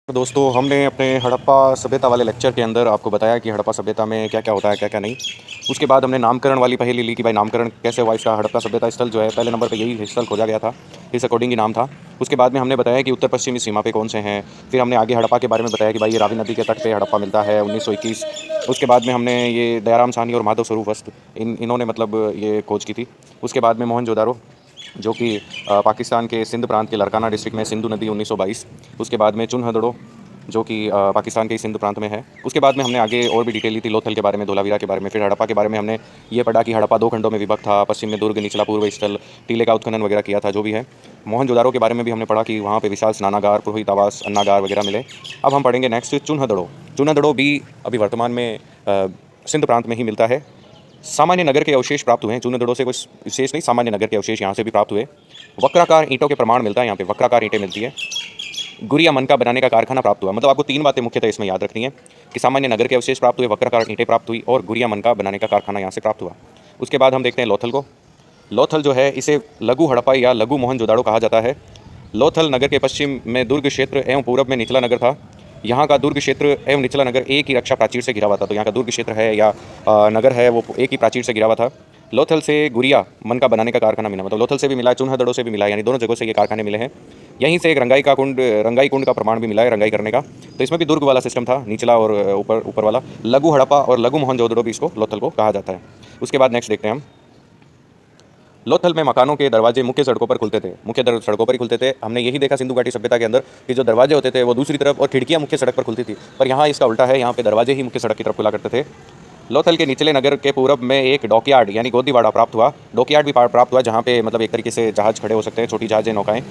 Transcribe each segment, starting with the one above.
दोस्तों हमने अपने हड़प्पा सभ्यता वाले लेक्चर के अंदर आपको बताया कि हड़प्पा सभ्यता में क्या क्या होता है क्या क्या नहीं। उसके बाद हमने नामकरण वाली पहेली ली कि भाई नामकरण कैसे हुआ इसका। हड़प्पा सभ्यता स्थल जो है पहले नंबर पे यही स्थल खोजा गया था, इस अकॉर्डिंग ही नाम था। उसके बाद में हमने बताया कि उत्तर पश्चिमी सीमा पे कौन से हैं। फिर हमने आगे हड़प्पा के बारे में बताया कि भाई ये रावी नदी के तट पे हड़प्पा मिलता है 1921। उसके बाद में हमने ये दयाराम साहनी और माधव स्वरूप वस्त इन्होंने मतलब ये खोज की थी। उसके बाद में मोहनजोदारो जो कि पाकिस्तान के सिंध प्रांत के लड़काना डिस्ट्रिक्ट में सिंधु नदी 1922। उसके बाद में चुनहदड़ो जो कि पाकिस्तान के सिंध प्रांत में है। उसके बाद में हमने आगे और भी डिटेल ली थी लोथल के बारे में, धोलावीरा के बारे में। फिर हड़प्पा के बारे में हमने ये पढ़ा कि हड़प्पा 2 खंडों में विभक्त था, पश्चिम में दुर्ग, निचला पूर्व स्थल, टीले का उत्खनन वगैरह किया था जो भी है। मोहनजोदारो के बारे में भी हमने पढ़ा कि वहाँ पे विशाल स्नानागार, पुरोहित आवास, अन्नागार वगैरह मिले। अब हम पढ़ेंगे नेक्स्ट चुनहदड़ो। चुनहदड़ो भी अभी वर्तमान में सिंध प्रांत में ही मिलता है। सामान्य नगर के अवशेष प्राप्त हुए हैं चूनदड़ों से, कुछ विशेष नहीं, सामान्य नगर के अवशेष यहाँ से भी प्राप्त हुए। वक्राकार ईंटों के प्रमाण मिलता है, यहाँ पे वक्राकार ईंटें मिलती है। गुड़िया मनका बनाने का कारखाना प्राप्त हुआ। मतलब आपको 3 बातें मुख्यतः इसमें याद रखनी है कि सामान्य नगर के अवशेष प्राप्त हुए, वक्राकार ईंटें प्राप्त हुई और गुड़िया मनका बनाने का कारखाना यहाँ से प्राप्त हुआ। उसके बाद हम देखते हैं लोथल को। लोथल जो है इसे लघु हड़प्पा या लघु मोहनजोदाड़ो कहा जाता है। लोथल नगर के पश्चिम में दुर्ग क्षेत्र एवं पूर्व में निचला नगर था। यहाँ का दुर्ग क्षेत्र एवं निचला नगर एक ही रक्षा प्राचीर से घिरा हुआ था। तो यहाँ का दुर्ग क्षेत्र है या नगर है वो एक ही प्राचीर से घिरा हुआ था। लोथल से गुड़िया मनका बनाने का कारखाना मिला, मतलब लोथल से भी मिला है, चुनहदड़ो से भी मिला है, यानी दोनों जगहों से ये कारखाने मिले हैं। यहीं से एक रंगाई कुंड का प्रमाण भी मिला है, रंगाई करने का। तो इसमें भी दुर्ग वाला सिस्टम था, निचला और ऊपर ऊपर वाला। लघु हड़प्पा और लघु मोहनजोदड़ो भी इसको लोथल को कहा जाता है। उसके बाद नेक्स्ट देखते हैं हम। लोथल में मकानों के दरवाजे मुख्य सड़कों पर खुलते थे, सड़कों पर ही खुलते थे। हमने यही देखा सिंधु घाटी सभ्यता के अंदर कि जो दरवाजे होते थे वो दूसरी तरफ और खिड़कियां मुख्य सड़क पर खुलती थी, पर यहाँ इसका उल्टा है, यहाँ पे दरवाजे ही मुख्य सड़क की तरफ खुला करते थे। लोथल के निचले नगर के पूरब में एक डॉकयार्ड यानी गोदीवाड़ा प्राप्त हुआ। डॉकयार्ड भी प्राप्त हुआ जहाँ पे मतलब एक तरीके से जहाज खड़े हो सकते हैं, छोटी जहाजें, नौकाएं।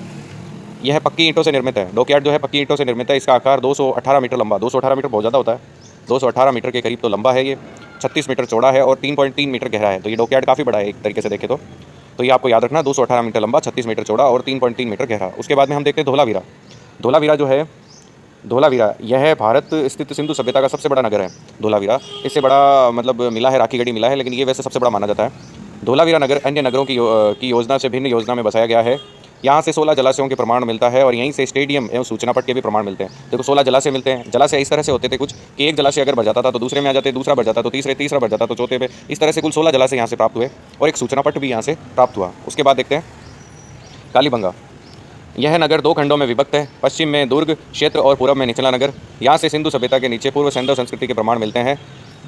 यह पक्की ईंटों से निर्मित है। डॉकयार्ड जो है पक्की ईंटों से निर्मित है। इसका आकार 218 मीटर लंबा, 218 मीटर बहुत ज़्यादा होता है, 218 मीटर के करीब तो लंबा है ये, 36 मीटर चौड़ा है और 3.3 मीटर गहरा है। तो ये डॉकयार्ड काफ़ी बड़ा है एक तरीके से देखें तो ये आपको याद रखना, 218 मीटर लंबा, 36 मीटर चौड़ा और 3.3 मीटर गहरा। उसके बाद में हम देखते हैं धोलावीरा। धोलावीरा जो है, धोलावीरा यह भारत स्थित सिंधु सभ्यता का सबसे बड़ा नगर है। धोलावीरा इससे बड़ा मतलब मिला है, राखी गढ़ी मिला है, लेकिन ये वैसे सबसे बड़ा माना जाता है। धोलावीरा नगर अन्य नगरों की योजना से भिन्न योजना में बसाया गया है। यहाँ से 16 जलाशयों के प्रमाण मिलता है और यहीं से स्टेडियम एवं सूचना पट के भी प्रमाण मिलते हैं। देखो 16 जलाशय मिलते हैं। जलाशय इस तरह से होते थे कुछ कि एक जलाशय अगर भर जाता था तो दूसरे में आ जाते, दूसरा भर जाता तो तीसरा भर जाता तो चौथे पे, इस तरह से कुल 16 जलाशय यहाँ से प्राप्त हुए और एक सूचना पट भी यहाँ से प्राप्त हुआ। उसके बाद देखते हैं कालीबंगा। यह नगर 2 खंडों में विभक्त है, पश्चिम में दुर्ग क्षेत्र और पूर्व में निचला नगर। यहाँ से सिंधु सभ्यता के नीचे पूर्व सैंधव संस्कृति के प्रमाण मिलते हैं।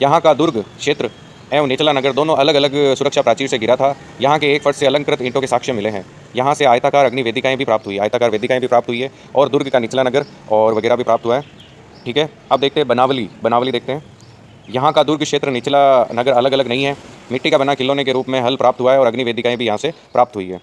यहाँ का दुर्ग क्षेत्र एवं निचला नगर दोनों अलग अलग सुरक्षा प्राचीर से घिरा था। यहाँ के एक फट से अलंकृत ईंटों के साक्ष्य मिले हैं। यहाँ से आयताकार अग्नि वेदिकाएँ भी प्राप्त हुई, आयताकार वेदिकाएँ भी प्राप्त हुई है और दुर्ग का निचला नगर और वगैरह भी प्राप्त हुआ है। ठीक है, अब देखते हैं बनावली। बनावली देखते हैं। यहाँ का दुर्ग क्षेत्र निचला नगर अलग अलग नहीं है। मिट्टी का बना खिलौने के रूप में हल प्राप्त हुआ है और अग्नि वेदिकाएँ भी यहाँ से प्राप्त हुई है।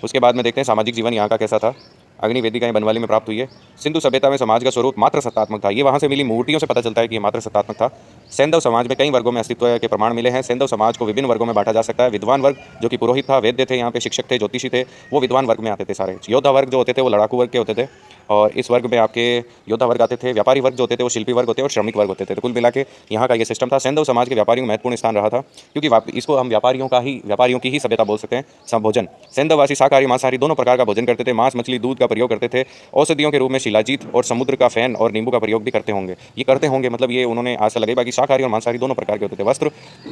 उसके बाद में देखते हैं सामाजिक जीवन यहाँ का कैसा था। अग्नि वेदिकाएँ बनवाली में प्राप्त हुई है। सिंधु सभ्यता में समाज का स्वरूप मात्र सत्तात्मक था। ये वहाँ से मिली मूर्तियों से पता चलता है कि ये मात्र सत्तात्मक था। सैंधव समाज में कई वर्गों में अस्तित्व के प्रमाण मिले हैं। सैंधव समाज को विभिन्न वर्गों में बांटा जा सकता है। विद्वान वर्ग जो कि पुरोहित था, वैद्य थे, यहाँ पे शिक्षक थे, ज्योतिषी थे, वो विद्वान वर्ग में आते थे सारे। योद्धा वर्ग जो होते थे वो लड़ाकू वर्ग के होते थे और इस वर्ग में आपके योद्धा वर्ग आते थे। व्यापारी वर्ग जो होते थे वो शिल्पी वर्ग होते और श्रमिक वर्ग होते थे। तो कुल मिला के यहाँ का ये सिस्टम था। सैंधव समाज के व्यापारियों में महत्वपूर्ण स्थान रहा था, क्योंकि इसको हम व्यापारियों की ही सभ्यता बोल सकते हैं। सब भोजन, सैंधववासी शाकाहारी मांसाहारी दोनों प्रकार का भोजन करते थे। मांस, मछली, दूध का प्रयोग करते थे। औषधियों के रूप में शिलाजीत और समुद्र का फैन और नींबू का प्रयोग भी करते होंगे, मतलब ये उन्होंने आशा लगाई। बाकी शाकाहारी और मांसाहारी दोनों प्रकार के होते थे। वस्त्र,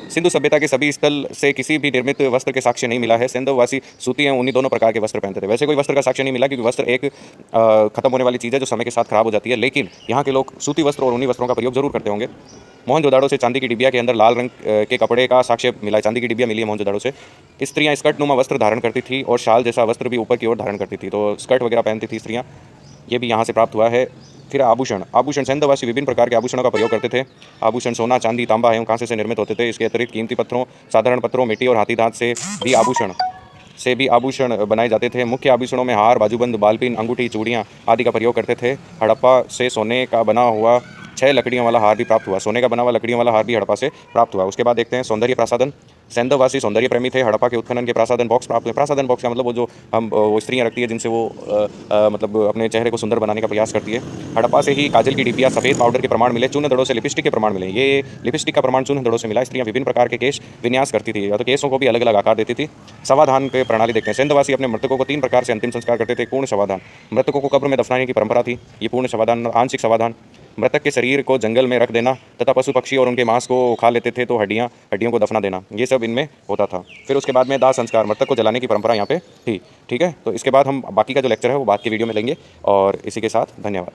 सिंधु सभ्यता के सभी स्थल से किसी भी निर्मित वस्त्र के साक्ष्य नहीं मिला है। सैंधववासी सूती एवं ऊनी दोनों प्रकार के वस्त्र पहनते थे। वैसे कोई वस्त्र का साक्ष्य नहीं मिला, क्योंकि वस्त्र एक खत्म होने वाली चीज़ है जो समय के साथ खराब हो जाती है, लेकिन यहाँ के लोग सूती वस्त्र और ऊनी वस्त्रों का प्रयोग जरूर करते होंगे। मोहनजोदाड़ो से चांदी की डिबिया के अंदर लाल रंग के कपड़े का साक्ष्य मिला है। चांदी की डिबिया मिली है मोहनजोदाड़ो से। स्त्रियाँ स्कर्ट नुमा वस्त्र धारण करती थी और शाल जैसा वस्त्र भी ऊपर की ओर धारण करती थी, तो स्कर्ट वगैरह पहनती थी स्त्रियाँ। ये भी यहाँ से प्राप्त हुआ है। फिर आभूषण सैंधववासी विभिन्न प्रकार के आभूषणों का प्रयोग करते थे। आभूषण सोना, चांदी, तांबा एवं कांसे से निर्मित होते थे। इसके अतिरिक्त कीमती पत्थरों, साधारण पत्थरों, मिट्टी और हाथी दांत से भी आभूषण बनाए जाते थे। मुख्य आभूषणों में हार, बाजूबंद, बालपिन, अंगूठी, चूड़ियाँ आदि का प्रयोग करते थे। हड़प्पा से सोने का बना हुआ 6 लकड़ियों वाला हार भी प्राप्त हुआ। सोने का बना हुआ लकड़ियों वाला हार भी हड़प्पा से प्राप्त हुआ। उसके बाद देखते हैं सौंदर्य प्रसाधन। सेंधवासी सौंदर्य प्रेमी थे। हड़प्पा के उत्खनन के प्रासादन बॉक्स प्राप्त हुए। प्रासादन बॉक्स का मतलब वो जो हम वो स्त्रियाँ रखती है जिनसे वो मतलब अपने चेहरे को सुंदर बनाने का प्रयास करती है। हड़प्पा से ही काजल की डिबिया, सफ़ेद पाउडर के प्रमाण मिले। चूर्ण दड़ों से लिपस्टिक के प्रमाण मिले। ये लिपस्टिक का प्रमाण चूर्ण दड़ों से मिला। स्त्रियाँ विभिन्न प्रकार के केश विन्यास करती थी, या तो केसों को भी अलग अलग आकार देती थी। समाधान के प्रणाली देखते हैं। सेंधवासी अपने मृतकों को 3 प्रकार से अंतिम संस्कार करते थे। पूर्ण समाधान, मृतकों को कब्र में दफनाने की परंपरा थी, ये पूर्ण समाधान। आंशिक समाधान, मृतक के शरीर को जंगल में रख देना तथा पशु पक्षी और उनके मांस को खा लेते थे तो हड्डियों को दफना देना, ये सब इनमें होता था। फिर उसके बाद में दाह संस्कार, मृतक को जलाने की परंपरा यहाँ पे थी। ठीक है, तो इसके बाद हम बाकी का जो लेक्चर है वो बाद की वीडियो में लेंगे। और इसी के साथ धन्यवाद।